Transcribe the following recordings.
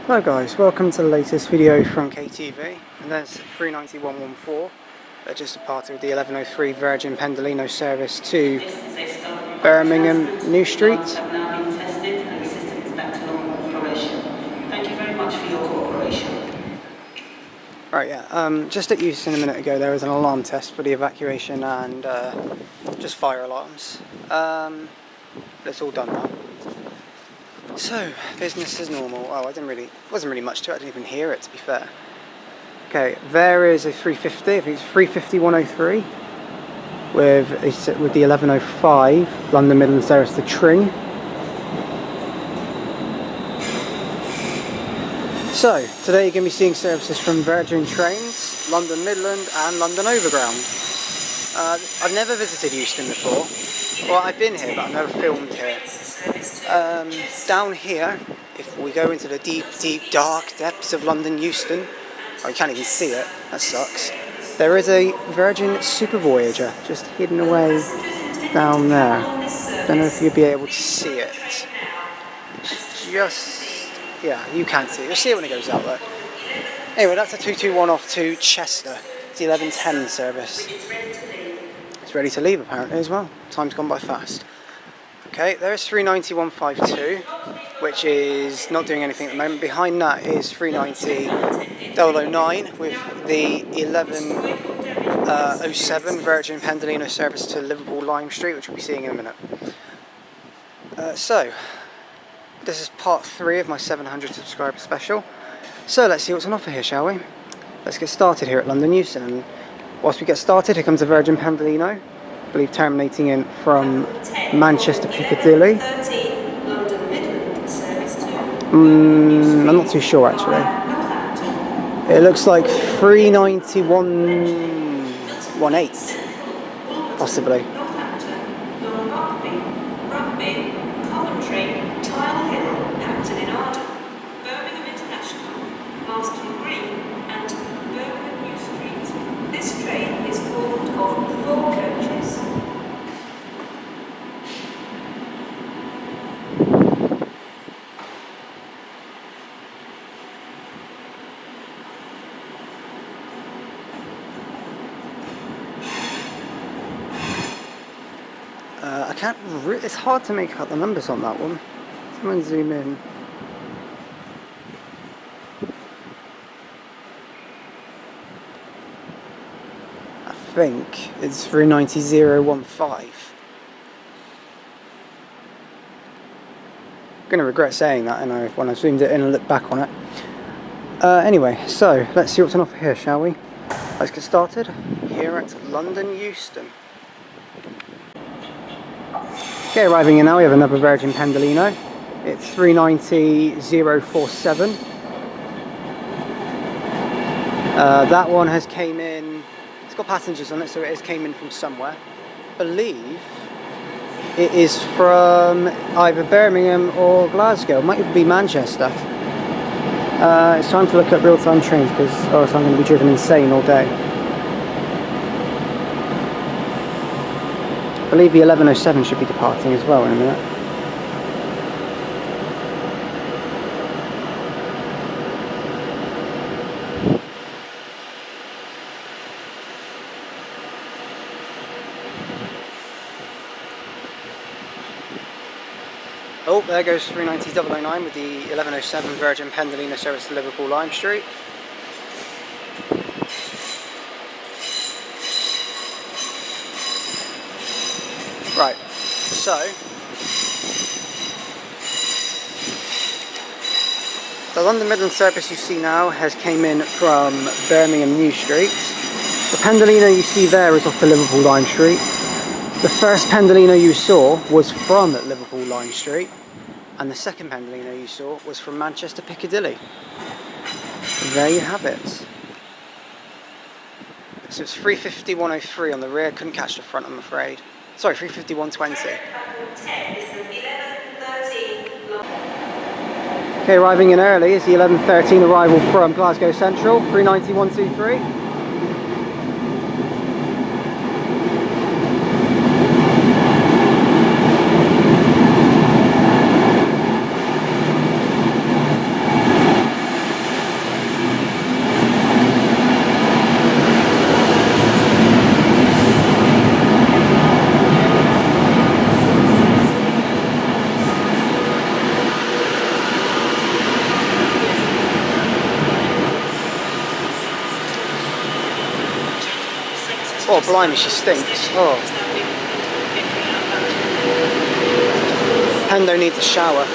Hello guys, welcome to the latest video from KTV, and that's 39114. That just departed with the 1103 Virgin Pendolino service to Birmingham New Street. Have now been tested and the system is back to normal operation. Thank you very much for your cooperation. Right, yeah, just at Euston a minute ago there was an alarm test for the evacuation and just fire alarms. It's all done now. So, business as normal. Oh, wasn't really much to it, I didn't even hear it, to be fair. Okay, there is a 350, I think it's 350-103 with the 1105 London Midland service to Tring. So, today you're going to be seeing services from Virgin Trains, London Midland and London Overground. I've never visited Euston before. Well, I've been here, but I've never filmed here. Down here, if we go into the deep, dark depths of London Euston, oh, you can't even see it, that sucks. There is a Virgin Super Voyager just hidden away down there. Don't know if you'll be able to see it. Yeah, you can't see it. You'll see it when it goes out there. Anyway, that's a 221 off to Chester. It's the 1110 service. It's ready to leave apparently as well. Time's gone by fast. Okay, there's 390-152, which is not doing anything at the moment. Behind that is 390-009 with the 1107 Virgin Pendolino service to Liverpool Lime Street, which we'll be seeing in a minute. So, this is part 3 of my 700 subscriber special. So let's see what's on offer here, shall we? Let's get started here at London Euston. And whilst we get started, here comes a Virgin Pendolino, I believe terminating in from Manchester Piccadilly. I'm not too sure actually. It looks like 391-18, possibly. This train is formed of 4 coaches. It's hard to make out the numbers on that one. Someone zoom in. I think it's 390-015. I'm going to regret saying that when I zoomed it in and looked back on it. Anyway, so let's see what's on offer here, shall we? Let's get started here at London Euston. Okay, arriving in now, we have another Virgin Pendolino. It's 390-047. That one has came in, it's got passengers on it, so it has came in from somewhere. I believe it is from either Birmingham or Glasgow. It might even be Manchester. It's time to look at real-time trains because else I'm going to be driven insane all day. I believe the 1107 should be departing as well in a minute. Oh, there goes 390-009 with the 1107 Virgin Pendolino service to Liverpool Lime Street. Right, so the London Midland service you see now has came in from Birmingham New Street. The Pendolino you see there is off the Liverpool Lime Street. The first Pendolino you saw was from Liverpool Lime Street, and the second Pendolino you saw was from Manchester Piccadilly. There you have it. So it's 350-103 on the rear, couldn't catch the front I'm afraid. Sorry, 350-120. Okay, arriving in early is the 1113 arrival from Glasgow Central, 390-123. Oh, blimey, she stinks. Oh. Pendo needs a shower.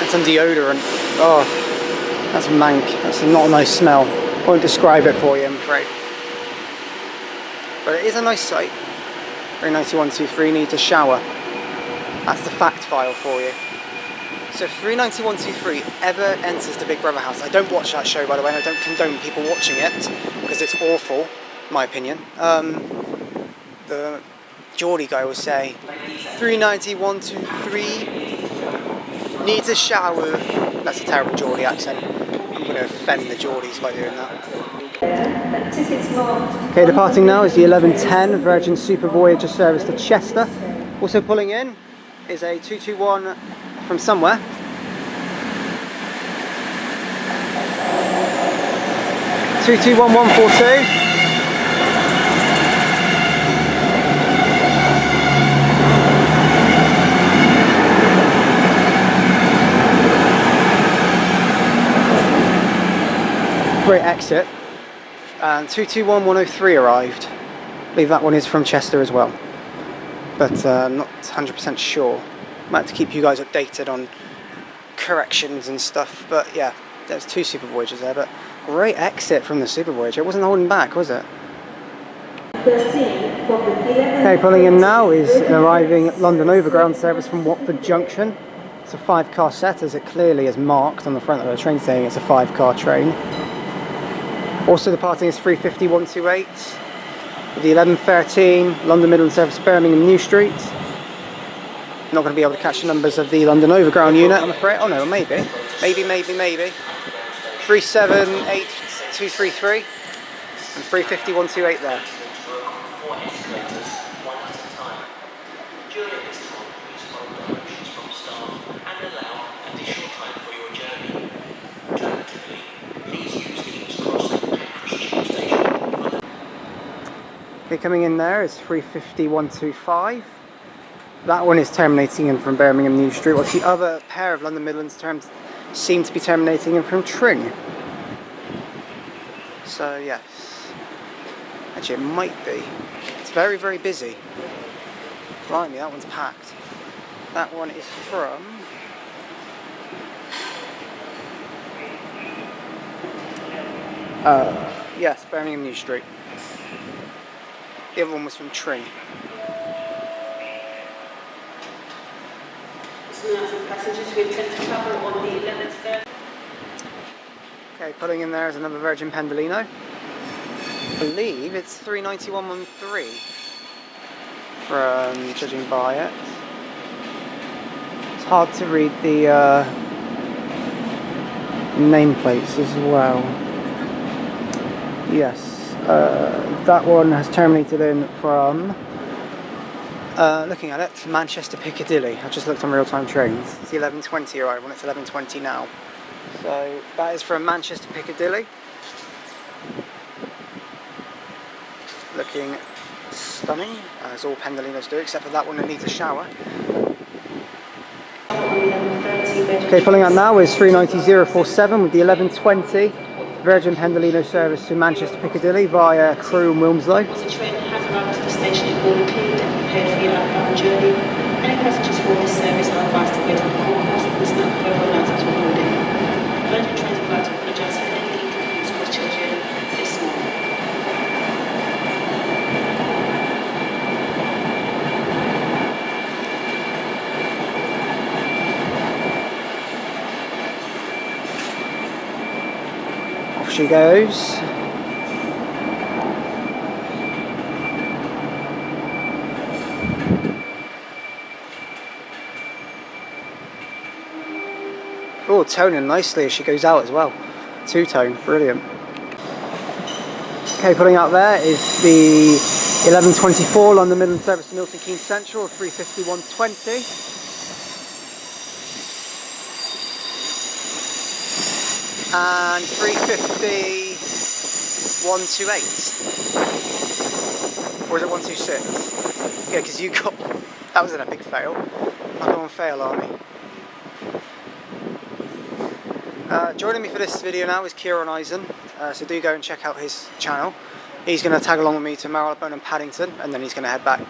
And some deodorant. Oh, that's mank. That's not a nice smell. Won't describe it for you, I'm afraid. But it is a nice site. 390123 needs a shower. That's the fact file for you. So if 390123 ever enters the Big Brother house, I don't watch that show by the way, and I don't condone people watching it, because it's awful, in my opinion. The Geordie guy will say, 390123 needs a shower. That's a terrible Geordie accent. I'm going to offend the Geordies by doing that. Okay, departing now is the 1110 Virgin Super Voyager service to Chester. Also pulling in is a 221 from somewhere. Two 22142. Great exit. And 221103 arrived. I believe that one is from Chester as well, but I'm not 100% sure. Might have to keep you guys updated on corrections and stuff, but yeah, there's two Super Voyagers there, but great exit from the Super Voyager. It wasn't holding back, was it? Okay, pulling in now is an arriving London Overground service from Watford Junction. It's a 5-car set, as it clearly is marked on the front of the train saying it's a 5-car train. Also departing is 35128 with the 1113 London Midland service Birmingham New Street. Not going to be able to catch the numbers of the London Overground unit, I'm afraid. Oh no, maybe. Maybe. 378233 and 35128 there. Okay, coming in there is 35125. That one is terminating in from Birmingham New Street, whilst the other pair of London Midlands terms seem to be terminating in from Tring. So yes, actually it might be. It's very, very busy. Blimey, that one's packed. That one is from... yes, Birmingham New Street. The other one was from Tring. Okay, pulling in there is another Virgin Pendolino. I believe it's 39113 from judging by it. It's hard to read the nameplates as well. Yes. That one has terminated in from, looking at it, Manchester Piccadilly. I just looked on real-time trains. It's the 11:20 arrival, and it's 11:20 now. So that is from Manchester Piccadilly. Looking stunning, as all Pendolinos do, except for that one that needs a shower. Okay, pulling out now is 39047 with the 1120. Virgin Pendolino service to Manchester Piccadilly via Crewe and Wilmslow. Once the train has arrived to the station, it will be cleared and prepared for your outbound journey. Any passengers for this service are advised to wait on the concourse and listen out for further announcements when boarding. Virgin Trains would like to apologise for any inconvenience caused children this morning. She goes. Oh, toning nicely as she goes out as well. Two-tone, brilliant. Okay, pulling out there is the 1124 London Midland service to Milton Keynes Central, 35120. And 350-128. Or is it 126? Yeah, because you got... That was an epic fail. I'll go on fail army. Joining me for this video now is Kieran Eisen, so do go and check out his channel. He's going to tag along with me to Marylebone and Paddington, and then he's going to head back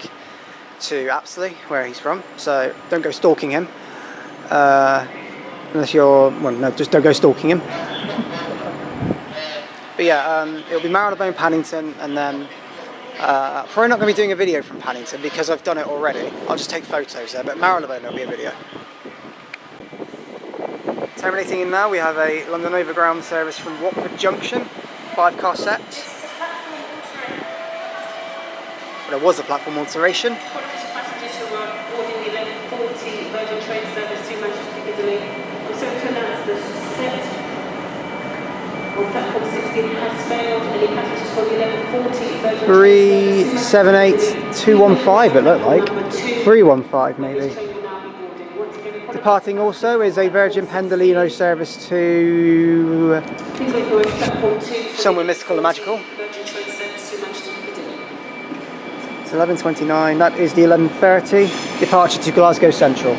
to Apsley, where he's from, so don't go stalking him. Unless you're, well, no, just don't go stalking him. But yeah, it'll be Marylebone, Paddington, and then probably not going to be doing a video from Paddington because I've done it already. I'll just take photos there, but Marylebone there'll be a video. Terminating in now, we have a London Overground service from Watford Junction, 5-car set. There was a platform alteration. Passengers who were boarding the 11:40 Virgin train service to Manchester Piccadilly. Also to announce the set on platform 16 has failed. Any passengers from the 11:40 Virgin 378215 it looked like. 315 maybe. Departing also is a Virgin Pendolino service to somewhere mystical and magical. It's 11:29, that is the 11:30 departure to Glasgow Central.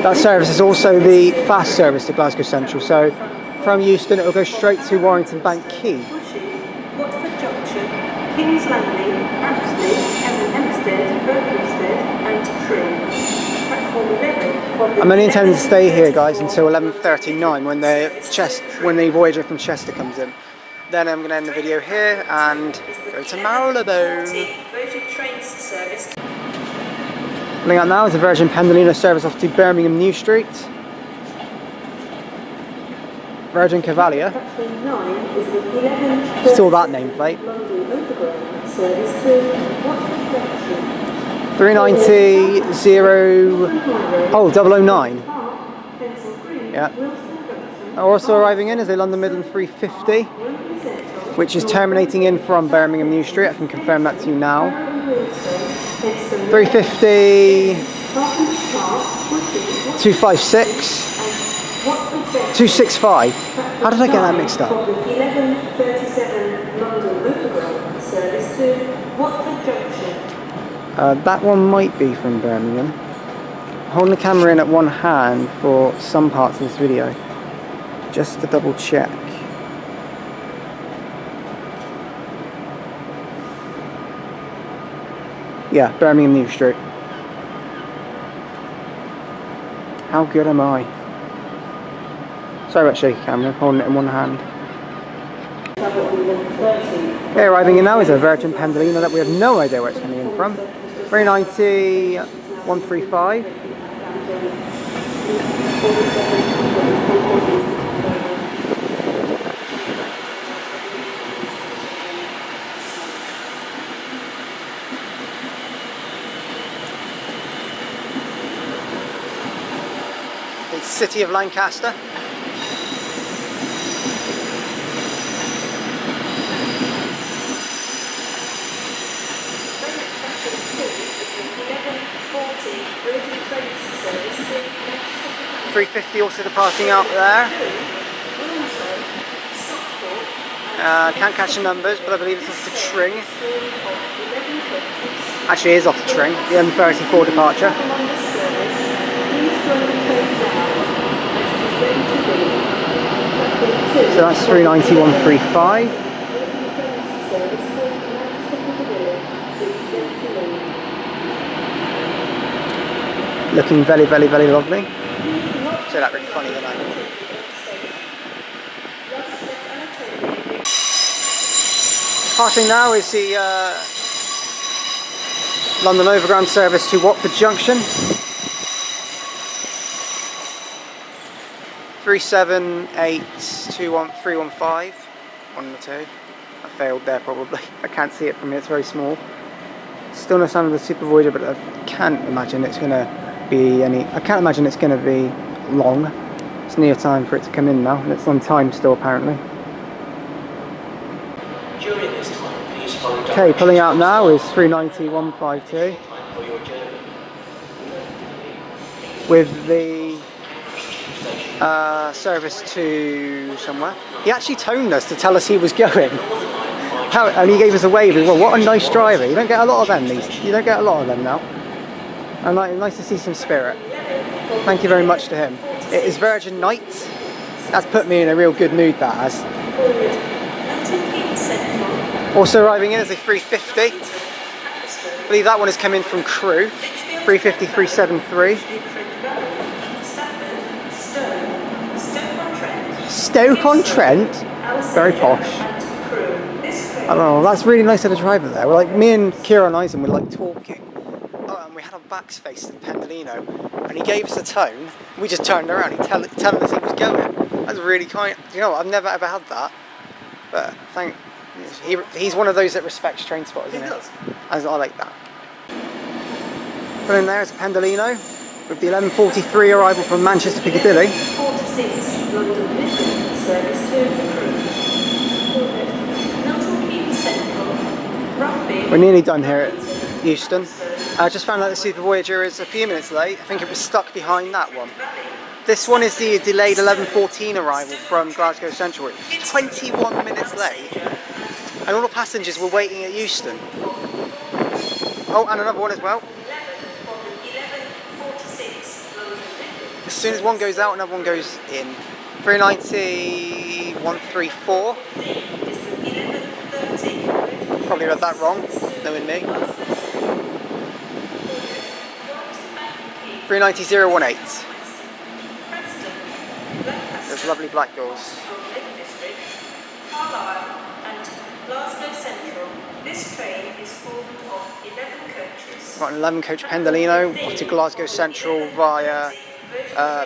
That service is also the fast service to Glasgow Central, so from Euston it will go straight to Warrington Bank Quay. King's Landing, Apsley, Hempstead, Berkhamsted and Tring. Platform 11. I'm only intending to stay here, guys, until 11:39 when the Voyager from Chester comes in. Then I'm going to end the video here and go to Marylebone. Coming out now is a Virgin Pendolino service off to Birmingham New Street. Virgin Cavalier. Still that nameplate. 390 009. Yeah. Also arriving in is a London Midland 350, which is terminating in from Birmingham New Street. I can confirm that to you now. 350 256 265. How did I get that mixed up? 11:37 London Overground service to Watford Junction. That one might be from Birmingham. Holding the camera in at one hand for some parts of this video, just to double check. Yeah, Birmingham New Street. How good am I? Sorry about shaky camera, holding it in one hand. Okay, arriving in now is a Virgin Pendolino that we have no idea where it's coming in from. 390 135. The City of Lancaster. .350 also departing out there. Can't catch the numbers, but I believe it's off the Tring. Actually, it is off the Tring. The M34 departure. So that's 390 135. Looking very, very, very lovely. Say that really funny, don't I? Passing now is the London Overground service to Watford Junction. 378 one of the two. I failed there probably. I can't see it from here, it's very small. Still no sign of the Super Voyager, but I can't imagine it's going to be long. It's near time for it to come in now, and it's on time still apparently. Okay, pulling out now is 390 152 with the service to somewhere. He actually toned us to tell us he was going. And he gave us a wave as well. What a nice driver. You don't get a lot of them, you don't get a lot of them now. And nice to see some spirit. Thank you very much to him. It is Virgin Night. That's put me in a real good mood, that has. Also arriving in is a 350. I believe that one is coming from Crewe. 350 373. Stoke-on-Trent? Very posh. I don't know, that's really nice of the driver there. We're like, me and Kieran Eisen were like talking. Oh, and we had our backs faced the Pendolino. And he gave us a tone. We just turned around. He telling us he was going. That's really kind. You know what? I've never ever had that. But he's one of those that respects train spotters, isn't it? I like that. Put in there is a Pendolino with the 11:43 arrival from Manchester Piccadilly. 46 London Midland service to Crewe. We're nearly done here at Euston. I just found out the Super Voyager is a few minutes late. I think it was stuck behind that one. This one is the delayed 11:14 arrival from Glasgow Central. It's 21 minutes late. And all the passengers were waiting at Euston. Oh, and another one as well. As soon as one goes out, another one goes in. 390, 134. Probably read that wrong, knowing me. 390,018. Those lovely black doors. Glasgow Central. This train is formed of 11 coaches. Got an 11 coach Pendolino off to Glasgow Central via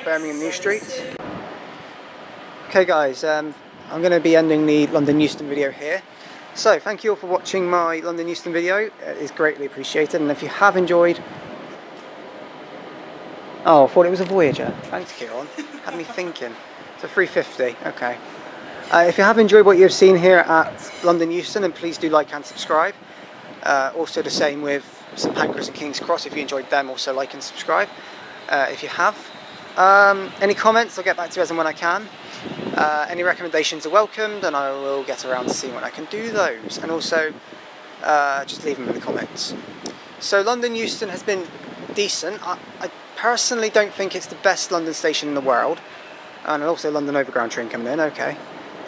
Birmingham New Street. Okay guys, I'm going to be ending the London Euston video here. So thank you all for watching my London Euston video. It is greatly appreciated, and if you have enjoyed... Oh, I thought it was a Voyager. Thanks Kieran. Had me thinking. It's a 350, okay. If you have enjoyed what you've seen here at London Euston, then please do like and subscribe. Also the same with St Pancras and King's Cross. If you enjoyed them, also like and subscribe. If you have. Any comments, I'll get back to you as and when I can. Any recommendations are welcomed, and I will get around to seeing when I can do those. And also, just leave them in the comments. So London Euston has been decent. I personally don't think it's the best London station in the world. And also London Overground train coming in, okay.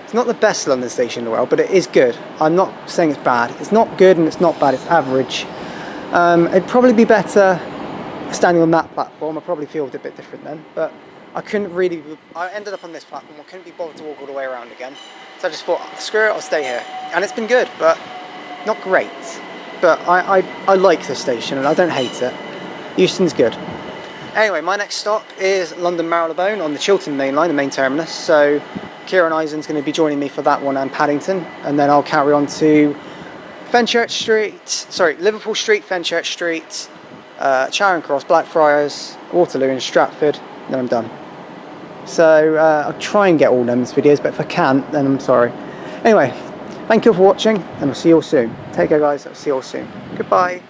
It's not the best London station in the world, but it is good. I'm not saying it's bad. It's not good and it's not bad, it's average. It'd probably be better standing on that platform. I probably feel a bit different then, but I ended up on this platform. I couldn't be bothered to walk all the way around again. So I just thought, screw it, I'll stay here. And it's been good, but not great. But I like this station and I don't hate it. Euston's good. Anyway, my next stop is London Marylebone on the Chiltern main line, the main terminus. So Kieran Eisen's going to be joining me for that one and Paddington. And then I'll carry on to Liverpool Street, Fenchurch Street, Charing Cross, Blackfriars, Waterloo and Stratford. Then I'm done. So I'll try and get all them videos, but if I can't, then I'm sorry. Anyway, thank you all for watching, and I'll see you all soon. Take care guys, I'll see you all soon. Goodbye.